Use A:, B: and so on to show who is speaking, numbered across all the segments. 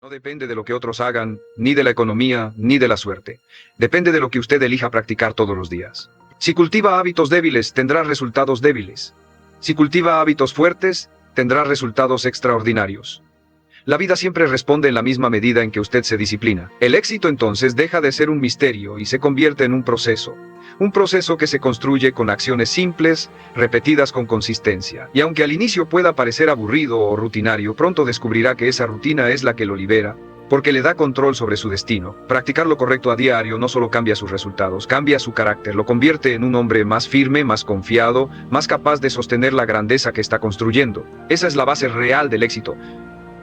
A: No depende de lo que otros hagan, ni de la economía, ni de la suerte. Depende de lo que usted elija practicar todos los días. Si cultiva hábitos débiles, tendrá resultados débiles. Si cultiva hábitos fuertes, tendrá resultados extraordinarios. La vida siempre responde en la misma medida en que usted se disciplina. El éxito entonces deja de ser un misterio y se convierte en un proceso. Un proceso que se construye con acciones simples, repetidas con consistencia. Y aunque al inicio pueda parecer aburrido o rutinario, pronto descubrirá que esa rutina es la que lo libera, porque le da control sobre su destino. Practicar lo correcto a diario no solo cambia sus resultados, cambia su carácter, lo convierte en un hombre más firme, más confiado, más capaz de sostener la grandeza que está construyendo. Esa es la base real del éxito.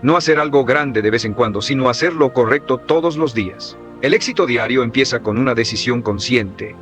A: No hacer algo grande de vez en cuando, sino hacer lo correcto todos los días. El éxito diario empieza con una decisión consciente.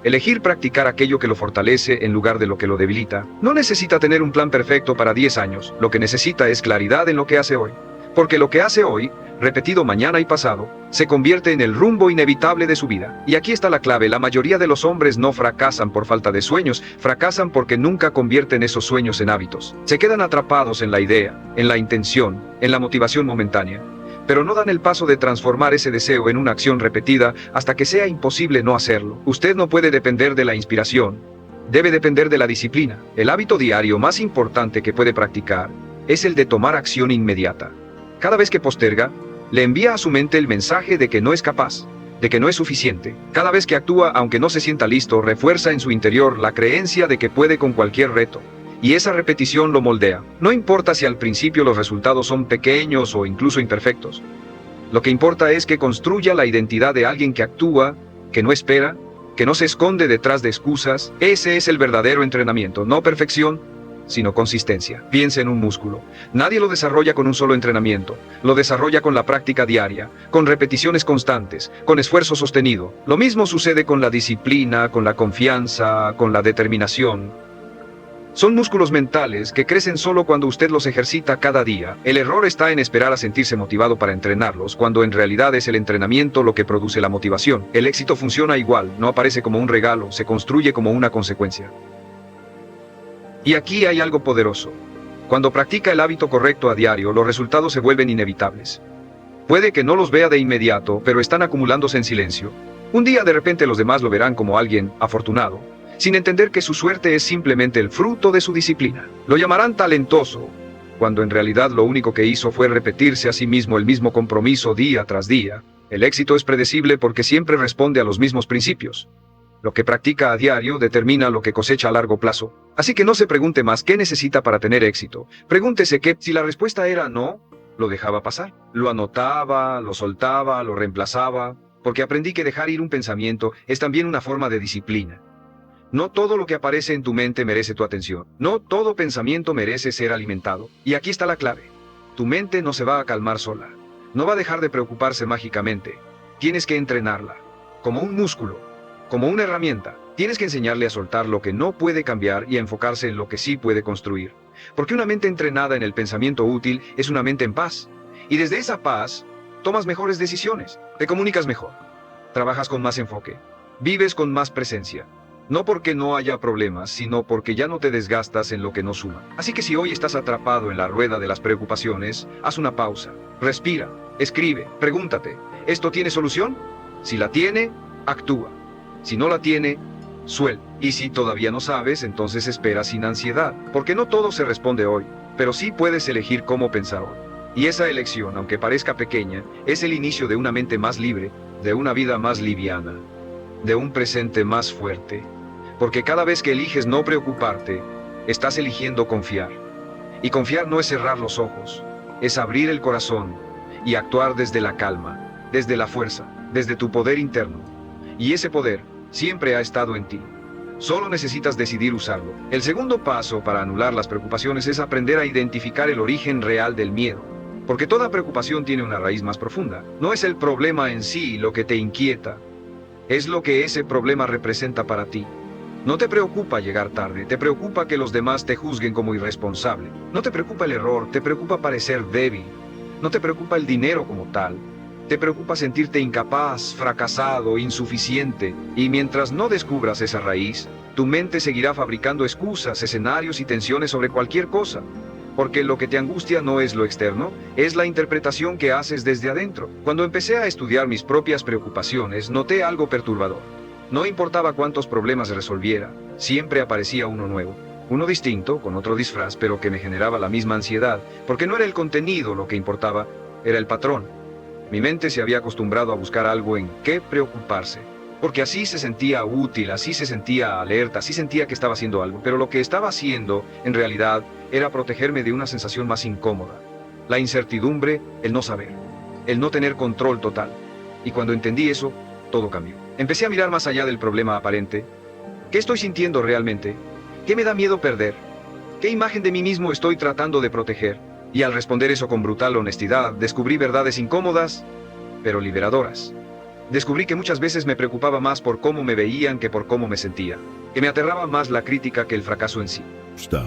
A: Elegir practicar aquello que lo fortalece en lugar de lo que lo debilita. No necesita tener un plan perfecto para 10 años, lo que necesita es claridad en lo que hace hoy. Porque lo que hace hoy, repetido mañana y pasado, se convierte en el rumbo inevitable de su vida. Y aquí está la clave: la mayoría de los hombres no fracasan por falta de sueños, fracasan porque nunca convierten esos sueños en hábitos. Se quedan atrapados en la idea, en la intención, en la motivación momentánea, pero no dan el paso de transformar ese deseo en una acción repetida hasta que sea imposible no hacerlo. Usted no puede depender de la inspiración, debe depender de la disciplina. El hábito diario más importante que puede practicar es el de tomar acción inmediata. Cada vez que posterga, le envía a su mente el mensaje de que no es capaz, de que no es suficiente. Cada vez que actúa, aunque no se sienta listo, refuerza en su interior la creencia de que puede con cualquier reto. Y esa repetición lo moldea. No importa si al principio los resultados son pequeños o incluso imperfectos. Lo que importa es que construya la identidad de alguien que actúa, que no espera, que no se esconde detrás de excusas. Ese es el verdadero entrenamiento, no perfección, sino consistencia. Piense en un músculo. Nadie lo desarrolla con un solo entrenamiento. Lo desarrolla con la práctica diaria, con repeticiones constantes, con esfuerzo sostenido. Lo mismo sucede con la disciplina, con la confianza, con la determinación. Son músculos mentales que crecen solo cuando usted los ejercita cada día. El error está en esperar a sentirse motivado para entrenarlos, cuando en realidad es el entrenamiento lo que produce la motivación. El éxito funciona igual, no aparece como un regalo, se construye como una consecuencia. Y aquí hay algo poderoso. Cuando practica el hábito correcto a diario, los resultados se vuelven inevitables. Puede que no los vea de inmediato, pero están acumulándose en silencio. Un día de repente los demás lo verán como alguien afortunado, sin entender que su suerte es simplemente el fruto de su disciplina. Lo llamarán talentoso, cuando en realidad lo único que hizo fue repetirse a sí mismo el mismo compromiso día tras día. El éxito es predecible porque siempre responde a los mismos principios. Lo que practica a diario determina lo que cosecha a largo plazo. Así que no se pregunte más qué necesita para tener éxito. Pregúntese que, si la respuesta era no, lo dejaba pasar. Lo anotaba, lo soltaba, lo reemplazaba, porque aprendí que dejar ir un pensamiento es también una forma de disciplina. No todo lo que aparece en tu mente merece tu atención. No todo pensamiento merece ser alimentado. Y aquí está la clave. Tu mente no se va a calmar sola. No va a dejar de preocuparse mágicamente. Tienes que entrenarla. Como un músculo. Como una herramienta. Tienes que enseñarle a soltar lo que no puede cambiar y a enfocarse en lo que sí puede construir. Porque una mente entrenada en el pensamiento útil es una mente en paz. Y desde esa paz, tomas mejores decisiones. Te comunicas mejor. Trabajas con más enfoque. Vives con más presencia. No porque no haya problemas, sino porque ya no te desgastas en lo que no suma. Así que si hoy estás atrapado en la rueda de las preocupaciones, haz una pausa, respira, escribe, pregúntate, ¿esto tiene solución? Si la tiene, actúa. Si no la tiene, suelta. Y si todavía no sabes, entonces espera sin ansiedad, porque no todo se responde hoy, pero sí puedes elegir cómo pensar hoy. Y esa elección, aunque parezca pequeña, es el inicio de una mente más libre, de una vida más liviana, de un presente más fuerte. Porque cada vez que eliges no preocuparte, estás eligiendo confiar. Y confiar no es cerrar los ojos, es abrir el corazón y actuar desde la calma, desde la fuerza, desde tu poder interno. Y ese poder siempre ha estado en ti. Solo necesitas decidir usarlo. El segundo paso para anular las preocupaciones es aprender a identificar el origen real del miedo. Porque toda preocupación tiene una raíz más profunda. No es el problema en sí lo que te inquieta, es lo que ese problema representa para ti. No te preocupa llegar tarde, te preocupa que los demás te juzguen como irresponsable. No te preocupa el error, te preocupa parecer débil. No te preocupa el dinero como tal. Te preocupa sentirte incapaz, fracasado, insuficiente. Y mientras no descubras esa raíz, tu mente seguirá fabricando excusas, escenarios y tensiones sobre cualquier cosa. Porque lo que te angustia no es lo externo, es la interpretación que haces desde adentro. Cuando empecé a estudiar mis propias preocupaciones, noté algo perturbador. No importaba cuántos problemas resolviera, siempre aparecía uno nuevo. Uno distinto, con otro disfraz, pero que me generaba la misma ansiedad, porque no era el contenido lo que importaba, era el patrón. Mi mente se había acostumbrado a buscar algo en qué preocuparse, porque así se sentía útil, así se sentía alerta, así sentía que estaba haciendo algo, pero lo que estaba haciendo, en realidad, era protegerme de una sensación más incómoda. La incertidumbre, el no saber, el no tener control total. Y cuando entendí eso, todo cambió. Empecé a mirar más allá del problema aparente. ¿Qué estoy sintiendo realmente? ¿Qué me da miedo perder? ¿Qué imagen de mí mismo estoy tratando de proteger? Y al responder eso con brutal honestidad, descubrí verdades incómodas, pero liberadoras. Descubrí que muchas veces me preocupaba más por cómo me veían que por cómo me sentía, que me aterraba más la crítica que el fracaso en sí.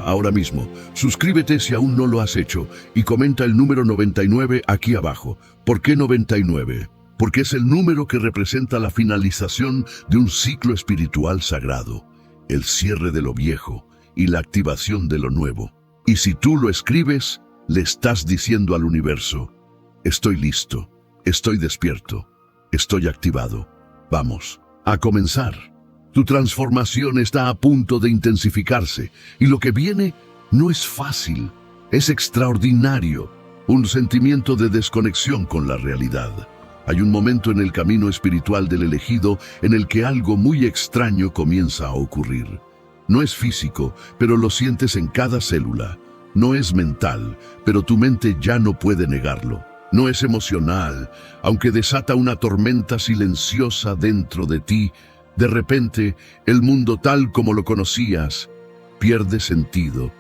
B: Ahora mismo, suscríbete si aún no lo has hecho y comenta el número 99 aquí abajo. ¿Por qué 99? Porque es el número que representa la finalización de un ciclo espiritual sagrado, el cierre de lo viejo y la activación de lo nuevo. Y si tú lo escribes, le estás diciendo al universo: estoy listo, estoy despierto, estoy activado. Vamos a comenzar. Tu transformación está a punto de intensificarse y lo que viene no es fácil, es extraordinario, un sentimiento de desconexión con la realidad. Hay un momento en el camino espiritual del elegido en el que algo muy extraño comienza a ocurrir. No es físico, pero lo sientes en cada célula. No es mental, pero tu mente ya no puede negarlo. No es emocional, aunque desata una tormenta silenciosa dentro de ti. De repente, el mundo tal como lo conocías pierde sentido.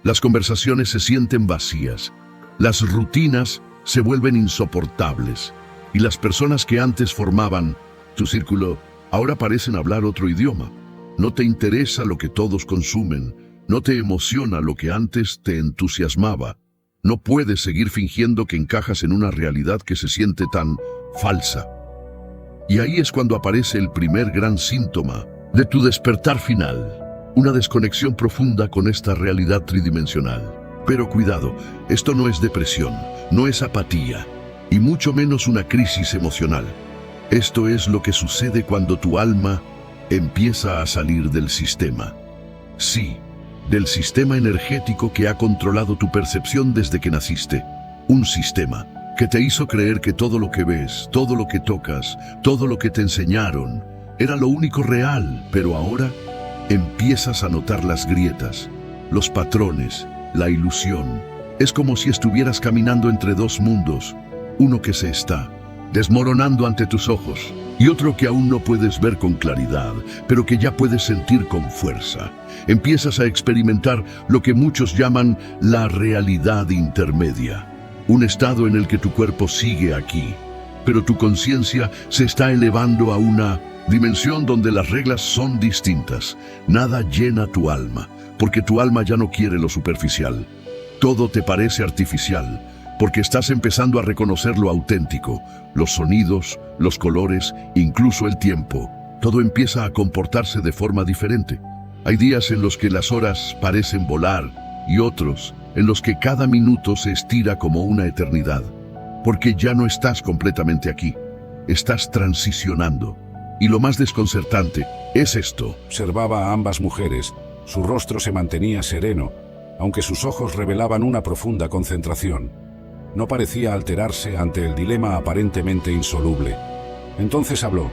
B: Las conversaciones se sienten vacías, las rutinas se vuelven insoportables y las personas que antes formaban tu círculo ahora parecen hablar otro idioma. No te interesa lo que todos consumen, no te emociona lo que antes te entusiasmaba. No puedes seguir fingiendo que encajas en una realidad que se siente tan falsa. Y ahí es cuando aparece el primer gran síntoma de tu despertar final, una desconexión profunda con esta realidad tridimensional. Pero cuidado, esto no es depresión, no es apatía, y mucho menos una crisis emocional. Esto es lo que sucede cuando tu alma empieza a salir del sistema. Sí, del sistema energético que ha controlado tu percepción desde que naciste. Un sistema que te hizo creer que todo lo que ves, todo lo que tocas, todo lo que te enseñaron, era lo único real, pero ahora empiezas a notar las grietas, los patrones, la ilusión. Es como si estuvieras caminando entre dos mundos, uno que se está desmoronando ante tus ojos y otro que aún no puedes ver con claridad, pero que ya puedes sentir con fuerza. Empiezas a experimentar lo que muchos llaman la realidad intermedia. Un estado en el que tu cuerpo sigue aquí, pero tu conciencia se está elevando a una dimensión donde las reglas son distintas. Nada llena tu alma, porque tu alma ya no quiere lo superficial. Todo te parece artificial, porque estás empezando a reconocer lo auténtico, los sonidos, los colores, incluso el tiempo. Todo empieza a comportarse de forma diferente. Hay días en los que las horas parecen volar y otros en los que cada minuto se estira como una eternidad, porque ya no estás completamente aquí, estás transicionando. Y lo más desconcertante es esto.
C: Observaba a ambas mujeres, su rostro se mantenía sereno, aunque sus ojos revelaban una profunda concentración. No parecía alterarse ante el dilema aparentemente insoluble. Entonces habló: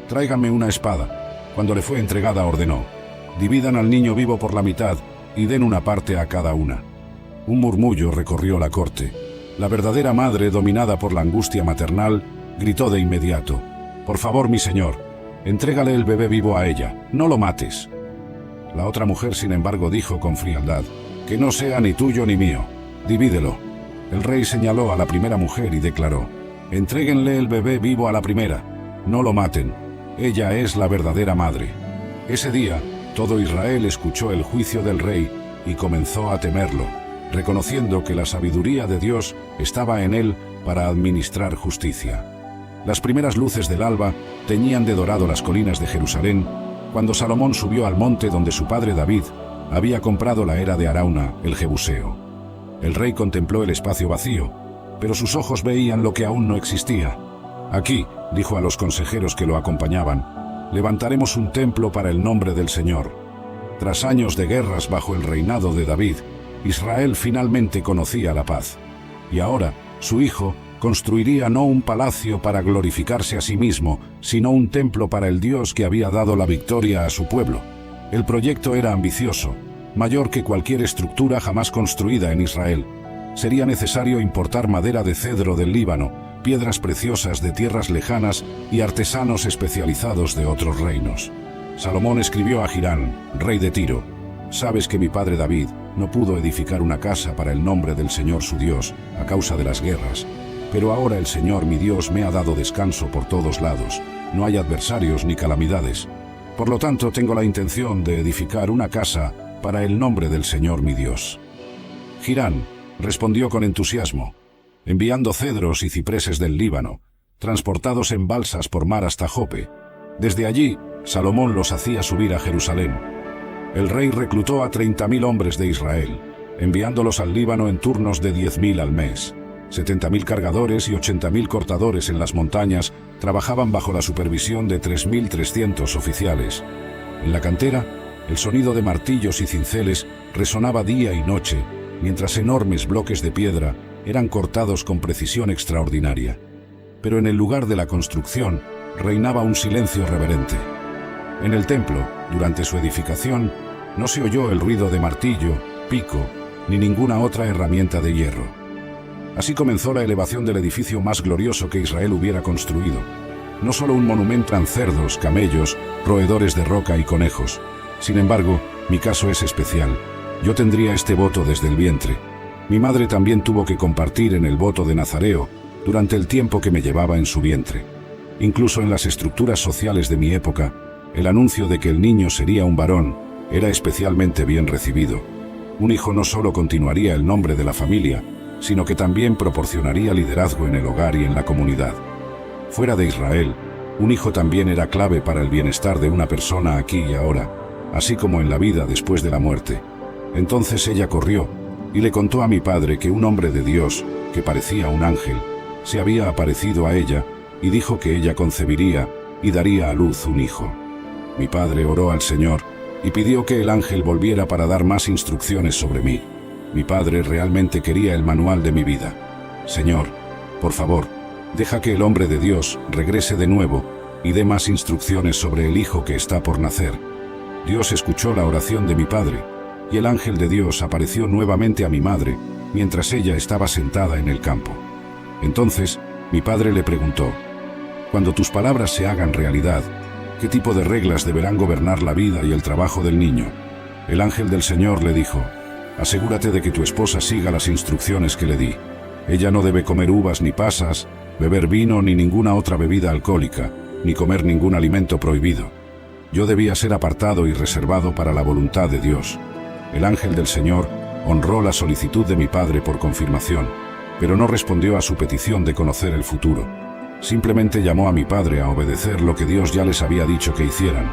C: «Tráiganme una espada». Cuando le fue entregada ordenó: «Dividan al niño vivo por la mitad y den una parte a cada una». Un murmullo recorrió la corte. La verdadera madre, dominada por la angustia maternal, gritó de inmediato: «Por favor, mi señor, entrégale el bebé vivo a ella, no lo mates». La otra mujer, sin embargo, dijo con frialdad: «Que no sea ni tuyo ni mío, divídelo». El rey señaló a la primera mujer y declaró: «Entréguenle el bebé vivo a la primera, no lo maten, ella es la verdadera madre». Ese día, todo Israel escuchó el juicio del rey y comenzó a temerlo, reconociendo que la sabiduría de Dios estaba en él para administrar justicia. Las primeras luces del alba teñían de dorado las colinas de Jerusalén cuando Salomón subió al monte donde su padre David había comprado la era de Arauna, el Jebuseo. El rey contempló el espacio vacío, pero sus ojos veían lo que aún no existía. Aquí, dijo a los consejeros que lo acompañaban, levantaremos un templo para el nombre del Señor. Tras años de guerras bajo el reinado de David, Israel finalmente conocía la paz. Y ahora, su hijo construiría no un palacio para glorificarse a sí mismo, sino un templo para el Dios que había dado la victoria a su pueblo. El proyecto era ambicioso, mayor que cualquier estructura jamás construida en Israel. Sería necesario importar madera de cedro del Líbano, piedras preciosas de tierras lejanas y artesanos especializados de otros reinos. Salomón escribió a Hirán, rey de Tiro: «Sabes que mi padre David no pudo edificar una casa para el nombre del Señor su Dios a causa de las guerras, pero ahora el Señor mi Dios me ha dado descanso por todos lados, no hay adversarios ni calamidades. Por lo tanto tengo la intención de edificar una casa para el nombre del Señor mi Dios». Hirán respondió con entusiasmo, enviando cedros y cipreses del Líbano, transportados en balsas por mar hasta Jope. Desde allí, Salomón los hacía subir a Jerusalén. El rey reclutó a 30.000 hombres de Israel, enviándolos al Líbano en turnos de 10.000 al mes. 70.000 cargadores y 80.000 cortadores en las montañas trabajaban bajo la supervisión de 3.300 oficiales. En la cantera, el sonido de martillos y cinceles resonaba día y noche, mientras enormes bloques de piedra eran cortados con precisión extraordinaria. Pero en el lugar de la construcción reinaba un silencio reverente. En el templo, durante su edificación, no se oyó el ruido de martillo, pico, ni ninguna otra herramienta de hierro. Así comenzó la elevación del edificio más glorioso que Israel hubiera construido. No solo un monumento, eran cerdos, camellos, roedores de roca y conejos. Sin embargo, mi caso es especial. Yo tendría este voto desde el vientre. Mi madre también tuvo que compartir en el voto de Nazareo durante el tiempo que me llevaba en su vientre. Incluso en las estructuras sociales de mi época, el anuncio de que el niño sería un varón era especialmente bien recibido. Un hijo no solo continuaría el nombre de la familia, sino que también proporcionaría liderazgo en el hogar y en la comunidad. Fuera de Israel, un hijo también era clave para el bienestar de una persona aquí y ahora, así como en la vida después de la muerte. Entonces ella corrió y le contó a mi padre que un hombre de Dios, que parecía un ángel, se había aparecido a ella y dijo que ella concebiría y daría a luz un hijo. Mi padre oró al Señor y pidió que el ángel volviera para dar más instrucciones sobre mí. Mi padre realmente quería el manual de mi vida. Señor, por favor, deja que el hombre de Dios regrese de nuevo y dé más instrucciones sobre el hijo que está por nacer. Dios escuchó la oración de mi padre, y el ángel de Dios apareció nuevamente a mi madre mientras ella estaba sentada en el campo. Entonces, mi padre le preguntó: «Cuando tus palabras se hagan realidad, ¿qué tipo de reglas deberán gobernar la vida y el trabajo del niño?». El ángel del Señor le dijo: «Asegúrate de que tu esposa siga las instrucciones que le di. Ella no debe comer uvas ni pasas, beber vino ni ninguna otra bebida alcohólica, ni comer ningún alimento prohibido». Yo debía ser apartado y reservado para la voluntad de Dios. El ángel del Señor honró la solicitud de mi padre por confirmación, pero no respondió a su petición de conocer el futuro. Simplemente llamó a mi padre a obedecer lo que Dios ya les había dicho que hicieran.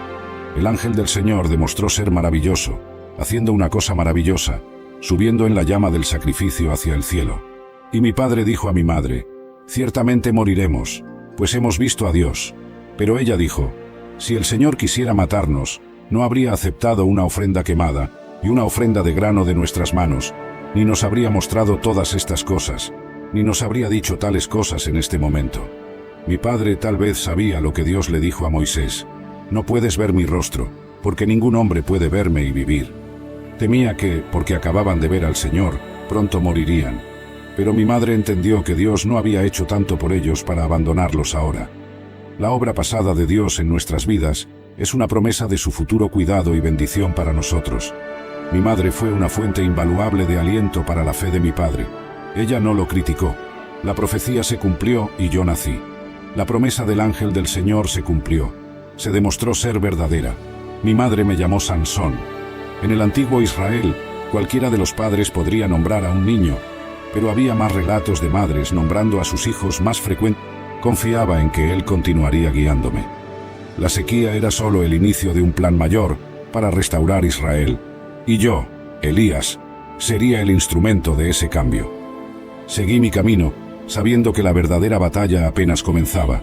C: El ángel del Señor demostró ser maravilloso, haciendo una cosa maravillosa, subiendo en la llama del sacrificio hacia el cielo. Y mi padre dijo a mi madre: «Ciertamente moriremos, pues hemos visto a Dios». Pero ella dijo: «Si el Señor quisiera matarnos, no habría aceptado una ofrenda quemada y una ofrenda de grano de nuestras manos, ni nos habría mostrado todas estas cosas, ni nos habría dicho tales cosas en este momento». Mi padre tal vez sabía lo que Dios le dijo a Moisés: «No puedes ver mi rostro, porque ningún hombre puede verme y vivir». Temía que, porque acababan de ver al Señor, pronto morirían. Pero mi madre entendió que Dios no había hecho tanto por ellos para abandonarlos ahora. La obra pasada de Dios en nuestras vidas es una promesa de su futuro cuidado y bendición para nosotros. Mi madre fue una fuente invaluable de aliento para la fe de mi padre. Ella no lo criticó. La profecía se cumplió y yo nací. La promesa del ángel del Señor se cumplió. Se demostró ser verdadera. Mi madre me llamó Sansón. En el antiguo Israel, cualquiera de los padres podría nombrar a un niño, pero había más relatos de madres nombrando a sus hijos más frecuentemente. Confiaba en que él continuaría guiándome. La sequía era solo el inicio de un plan mayor para restaurar Israel. Y yo, Elías, sería el instrumento de ese cambio. Seguí mi camino, sabiendo que la verdadera batalla apenas comenzaba.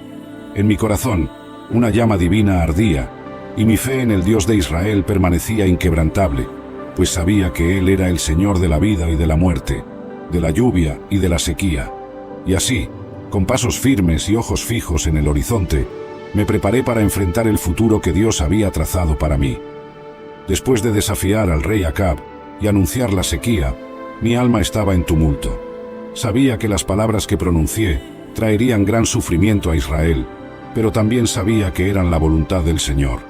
C: En mi corazón, una llama divina ardía, y mi fe en el Dios de Israel permanecía inquebrantable, pues sabía que Él era el Señor de la vida y de la muerte, de la lluvia y de la sequía. Y así, con pasos firmes y ojos fijos en el horizonte, me preparé para enfrentar el futuro que Dios había trazado para mí. Después de desafiar al rey Acab y anunciar la sequía, mi alma estaba en tumulto. Sabía que las palabras que pronuncié traerían gran sufrimiento a Israel, pero también sabía que eran la voluntad del Señor.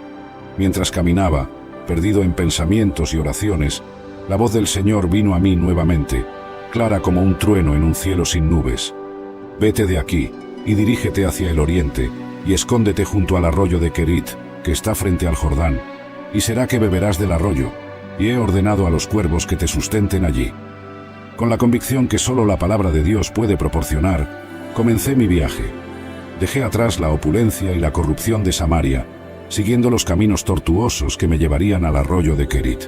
C: Mientras caminaba, perdido en pensamientos y oraciones, la voz del Señor vino a mí nuevamente, clara como un trueno en un cielo sin nubes. Vete de aquí y dirígete hacia el oriente, y escóndete junto al arroyo de Kerit, que está frente al Jordán, y será que beberás del arroyo, y he ordenado a los cuervos que te sustenten allí. Con la convicción que solo la palabra de Dios puede proporcionar, comencé mi viaje. Dejé atrás la opulencia y la corrupción de Samaria, siguiendo los caminos tortuosos que me llevarían al arroyo de Kerit.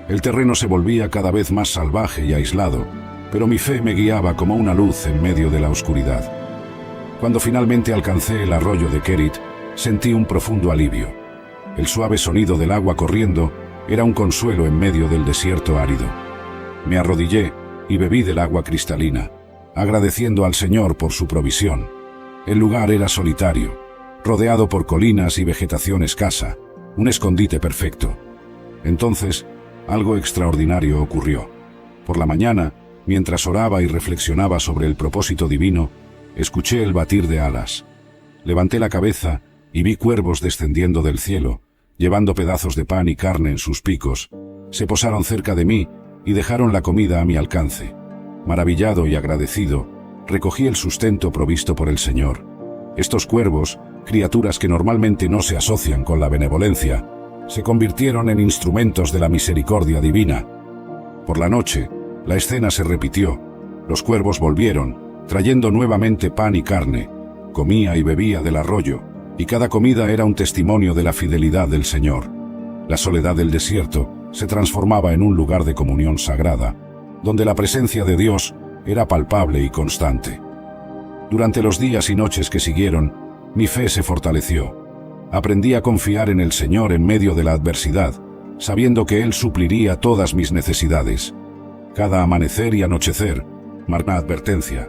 C: El terreno se volvía cada vez más salvaje y aislado, pero mi fe me guiaba como una luz en medio de la oscuridad. Cuando finalmente alcancé el arroyo de Kerit, sentí un profundo alivio. El suave sonido del agua corriendo era un consuelo en medio del desierto árido. Me arrodillé y bebí del agua cristalina, agradeciendo al Señor por su provisión. El lugar era solitario, rodeado por colinas y vegetación escasa, un escondite perfecto. Entonces, algo extraordinario ocurrió. Por la mañana, mientras oraba y reflexionaba sobre el propósito divino, escuché el batir de alas. Levanté la cabeza y vi cuervos descendiendo del cielo, llevando pedazos de pan y carne en sus picos. Se posaron cerca de mí y dejaron la comida a mi alcance. Maravillado y agradecido, recogí el sustento provisto por el Señor. Estos cuervos, criaturas que normalmente no se asocian con la benevolencia, se convirtieron en instrumentos de la misericordia divina. Por la noche, la escena se repitió. Los cuervos volvieron, trayendo nuevamente pan y carne. Comía y bebía del arroyo, y cada comida era un testimonio de la fidelidad del Señor. La soledad del desierto se transformaba en un lugar de comunión sagrada, donde la presencia de Dios era palpable y constante. Durante los días y noches que siguieron, mi fe se fortaleció. Aprendí a confiar en el Señor en medio de la adversidad, sabiendo que Él supliría todas mis necesidades. Cada amanecer y anochecer marca una advertencia,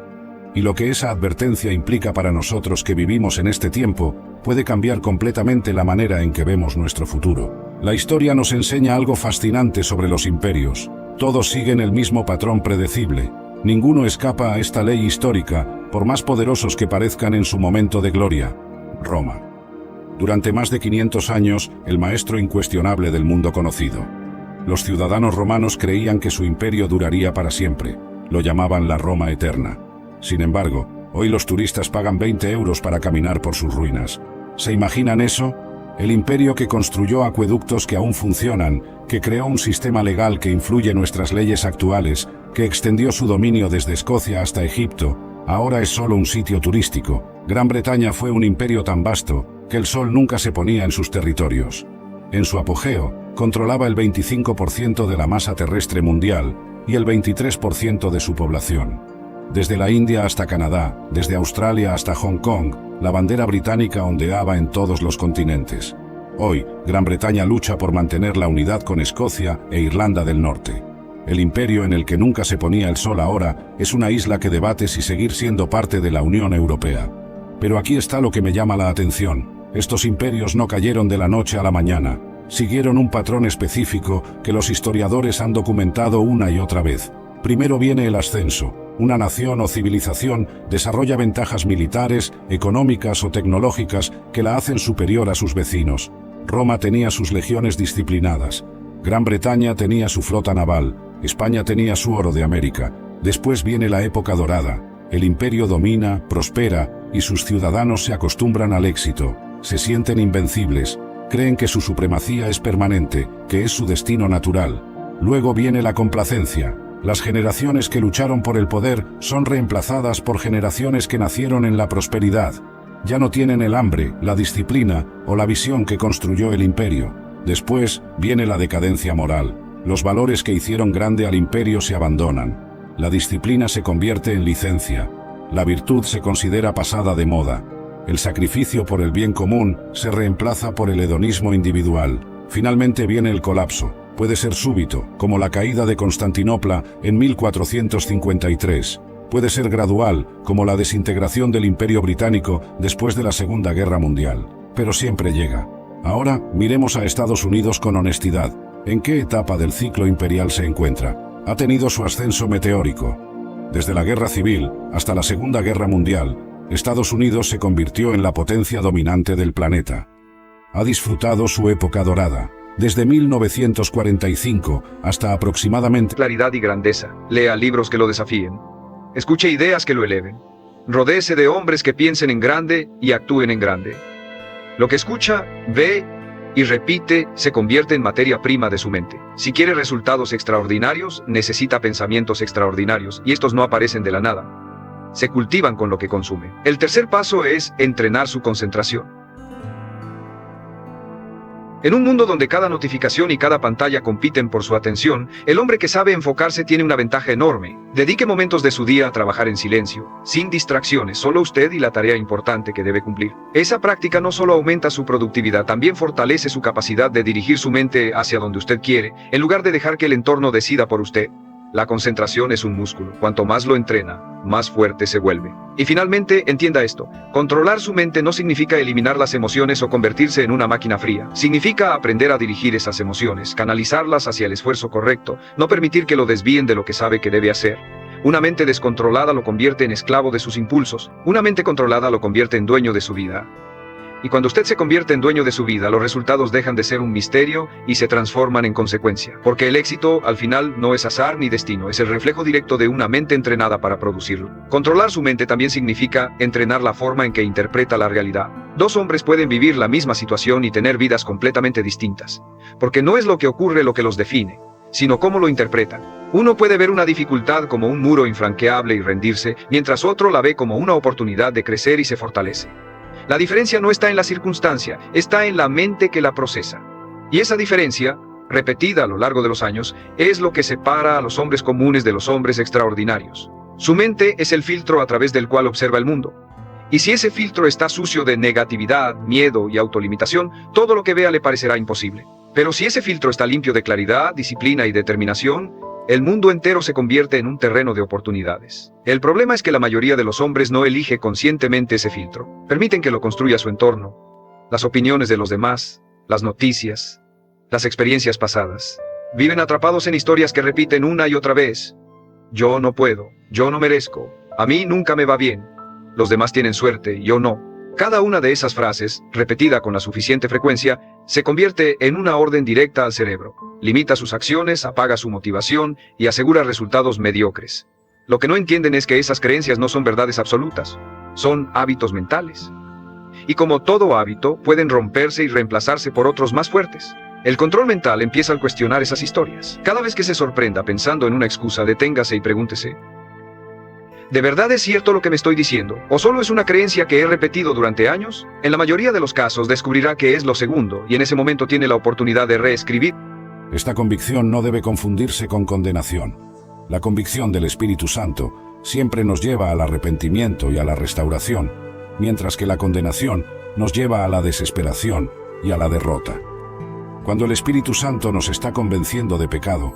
C: y lo que esa advertencia implica para nosotros que vivimos en este tiempo puede cambiar completamente la manera en que vemos nuestro futuro. La historia nos enseña algo fascinante sobre los imperios. Todos siguen el mismo patrón predecible. Ninguno escapa a esta ley histórica, por más poderosos que parezcan en su momento de gloria. Roma. Durante más de 500 años, el maestro incuestionable del mundo conocido. Los ciudadanos romanos creían que su imperio duraría para siempre. Lo llamaban la Roma eterna. Sin embargo, hoy los turistas pagan 20 euros para caminar por sus ruinas. ¿Se imaginan eso? El imperio que construyó acueductos que aún funcionan, que creó un sistema legal que influye en nuestras leyes actuales, que extendió su dominio desde Escocia hasta Egipto, ahora es solo un sitio turístico. Gran Bretaña fue un imperio tan vasto que el sol nunca se ponía en sus territorios. En su apogeo, controlaba el 25% de la masa terrestre mundial y el 23% de su población. Desde la India hasta Canadá, desde Australia hasta Hong Kong, la bandera británica ondeaba en todos los continentes. Hoy, Gran Bretaña lucha por mantener la unidad con Escocia e Irlanda del Norte. El imperio en el que nunca se ponía el sol ahora es una isla que debate si seguir siendo parte de la Unión Europea. Pero aquí está lo que me llama la atención. Estos imperios no cayeron de la noche a la mañana. Siguieron un patrón específico que los historiadores han documentado una y otra vez. Primero viene el ascenso. Una nación o civilización desarrolla ventajas militares, económicas o tecnológicas que la hacen superior a sus vecinos. Roma tenía sus legiones disciplinadas. Gran Bretaña tenía su flota naval. España tenía su oro de América. Después viene la época dorada. El imperio domina, prospera y sus ciudadanos se acostumbran al éxito. Se sienten invencibles. Creen que su supremacía es permanente, que es su destino natural. Luego viene la complacencia. Las generaciones que lucharon por el poder son reemplazadas por generaciones que nacieron en la prosperidad. Ya no tienen el hambre, la disciplina o la visión que construyó el imperio. Después viene la decadencia moral. Los valores que hicieron grande al imperio se abandonan. La disciplina se convierte en licencia. La virtud se considera pasada de moda. El sacrificio por el bien común se reemplaza por el hedonismo individual. Finalmente viene el colapso. Puede ser súbito, como la caída de Constantinopla en 1453. Puede ser gradual, como la desintegración del Imperio Británico después de la Segunda Guerra Mundial. Pero siempre llega. Ahora, miremos a Estados Unidos con honestidad. ¿En qué etapa del ciclo imperial se encuentra? Ha tenido su ascenso meteórico. Desde la Guerra Civil hasta la Segunda Guerra Mundial, Estados Unidos se convirtió en la potencia dominante del planeta. Ha disfrutado su época dorada. Desde 1945 hasta aproximadamente...
A: Claridad y grandeza. Lea libros que lo desafíen. Escuche ideas que lo eleven. Rodéese de hombres que piensen en grande y actúen en grande. Lo que escucha, ve y repite se convierte en materia prima de su mente. Si quiere resultados extraordinarios, necesita pensamientos extraordinarios, y estos no aparecen de la nada. Se cultivan con lo que consume. El tercer paso es entrenar su concentración. En un mundo donde cada notificación y cada pantalla compiten por su atención, el hombre que sabe enfocarse tiene una ventaja enorme. Dedique momentos de su día a trabajar en silencio, sin distracciones, solo usted y la tarea importante que debe cumplir. Esa práctica no solo aumenta su productividad, también fortalece su capacidad de dirigir su mente hacia donde usted quiere, en lugar de dejar que el entorno decida por usted. La concentración es un músculo. Cuanto más lo entrena, más fuerte se vuelve. Y finalmente, entienda esto. Controlar su mente no significa eliminar las emociones o convertirse en una máquina fría. Significa aprender a dirigir esas emociones, canalizarlas hacia el esfuerzo correcto, no permitir que lo desvíen de lo que sabe que debe hacer. Una mente descontrolada lo convierte en esclavo de sus impulsos. Una mente controlada lo convierte en dueño de su vida. Y cuando usted se convierte en dueño de su vida, los resultados dejan de ser un misterio y se transforman en consecuencia. Porque el éxito, al final, no es azar ni destino, es el reflejo directo de una mente entrenada para producirlo. Controlar su mente también significa entrenar la forma en que interpreta la realidad. Dos hombres pueden vivir la misma situación y tener vidas completamente distintas. Porque no es lo que ocurre lo que los define, sino cómo lo interpretan. Uno puede ver una dificultad como un muro infranqueable y rendirse, mientras otro la ve como una oportunidad de crecer y se fortalece. La diferencia no está en la circunstancia, está en la mente que la procesa. Y esa diferencia, repetida a lo largo de los años, es lo que separa a los hombres comunes de los hombres extraordinarios. Su mente es el filtro a través del cual observa el mundo. Y si ese filtro está sucio de negatividad, miedo y autolimitación, todo lo que vea le parecerá imposible. Pero si ese filtro está limpio de claridad, disciplina y determinación, el mundo entero se convierte en un terreno de oportunidades. El problema es que la mayoría de los hombres no elige conscientemente ese filtro. Permiten que lo construya su entorno, las opiniones de los demás, las noticias, las experiencias pasadas. Viven atrapados en historias que repiten una y otra vez. Yo no puedo, yo no merezco, a mí nunca me va bien, los demás tienen suerte, yo no. Cada una de esas frases, repetida con la suficiente frecuencia, se convierte en una orden directa al cerebro. Limita sus acciones, apaga su motivación y asegura resultados mediocres. Lo que no entienden es que esas creencias no son verdades absolutas, son hábitos mentales. Y como todo hábito, pueden romperse y reemplazarse por otros más fuertes. El control mental empieza al cuestionar esas historias. Cada vez que se sorprenda pensando en una excusa, deténgase y pregúntese: ¿de verdad es cierto lo que me estoy diciendo? ¿O solo es una creencia que he repetido durante años? En la mayoría de los casos descubrirá que es lo segundo, y en ese momento tiene la oportunidad de reescribir.
C: Esta convicción no debe confundirse con condenación. La convicción del Espíritu Santo siempre nos lleva al arrepentimiento y a la restauración, mientras que la condenación nos lleva a la desesperación y a la derrota. Cuando el Espíritu Santo nos está convenciendo de pecado,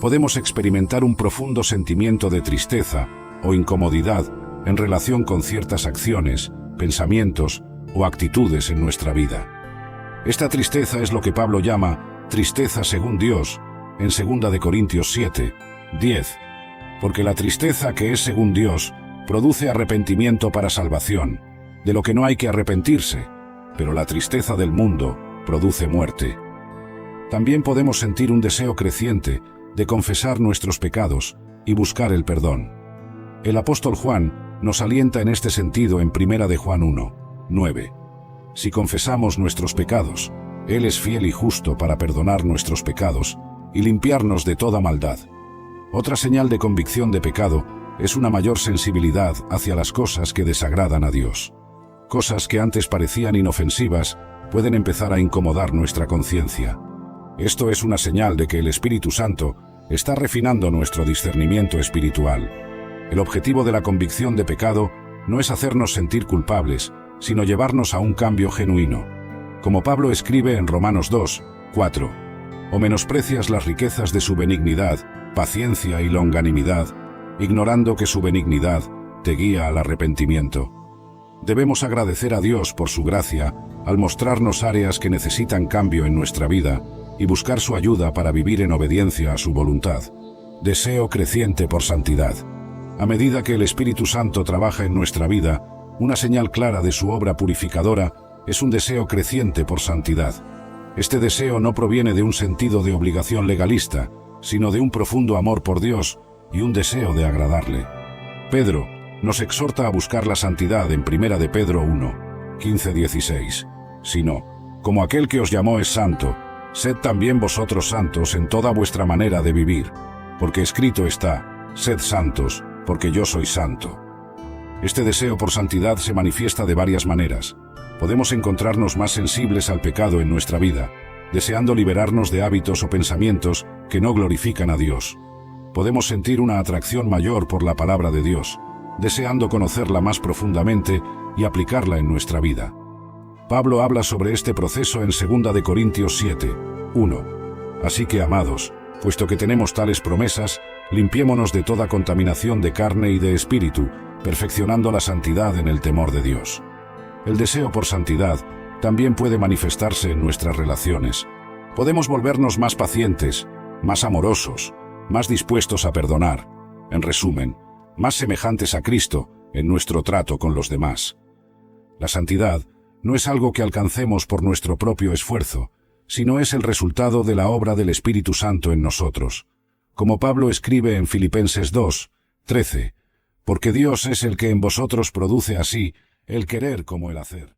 C: podemos experimentar un profundo sentimiento de tristeza o incomodidad en relación con ciertas acciones, pensamientos o actitudes en nuestra vida. Esta tristeza es lo que Pablo llama tristeza según Dios, en 2 Corintios 7, 10. Porque la tristeza que es según Dios produce arrepentimiento para salvación, de lo que no hay que arrepentirse, pero la tristeza del mundo produce muerte. También podemos sentir un deseo creciente de confesar nuestros pecados y buscar el perdón. El apóstol Juan nos alienta en este sentido en 1 de Juan 1, 9. Si confesamos nuestros pecados, Él es fiel y justo para perdonar nuestros pecados y limpiarnos de toda maldad. Otra señal de convicción de pecado es una mayor sensibilidad hacia las cosas que desagradan a Dios. Cosas que antes parecían inofensivas pueden empezar a incomodar nuestra conciencia. Esto es una señal de que el Espíritu Santo está refinando nuestro discernimiento espiritual. El objetivo de la convicción de pecado no es hacernos sentir culpables, sino llevarnos a un cambio genuino. Como Pablo escribe en Romanos 2, 4, «O menosprecias las riquezas de su benignidad, paciencia y longanimidad, ignorando que su benignidad te guía al arrepentimiento». Debemos agradecer a Dios por su gracia al mostrarnos áreas que necesitan cambio en nuestra vida y buscar su ayuda para vivir en obediencia a su voluntad. Deseo creciente por santidad. A medida que el Espíritu Santo trabaja en nuestra vida, una señal clara de su obra purificadora es un deseo creciente por santidad. Este deseo no proviene de un sentido de obligación legalista, sino de un profundo amor por Dios y un deseo de agradarle. Pedro nos exhorta a buscar la santidad en 1 de Pedro 1, 15-16. Sino, como aquel que os llamó es santo, sed también vosotros santos en toda vuestra manera de vivir, porque escrito está, sed santos, porque yo soy santo. Este deseo por santidad se manifiesta de varias maneras. Podemos encontrarnos más sensibles al pecado en nuestra vida, deseando liberarnos de hábitos o pensamientos que no glorifican a Dios. Podemos sentir una atracción mayor por la palabra de Dios, deseando conocerla más profundamente y aplicarla en nuestra vida. Pablo habla sobre este proceso en 2 de Corintios 7, 1. Así que, amados, puesto que tenemos tales promesas, limpiémonos de toda contaminación de carne y de espíritu, perfeccionando la santidad en el temor de Dios. El deseo por santidad también puede manifestarse en nuestras relaciones. Podemos volvernos más pacientes, más amorosos, más dispuestos a perdonar. En resumen, más semejantes a Cristo en nuestro trato con los demás. La santidad no es algo que alcancemos por nuestro propio esfuerzo, sino es el resultado de la obra del Espíritu Santo en nosotros. Como Pablo escribe en Filipenses 2, 13, «Porque Dios es el que en vosotros produce así el querer como el hacer».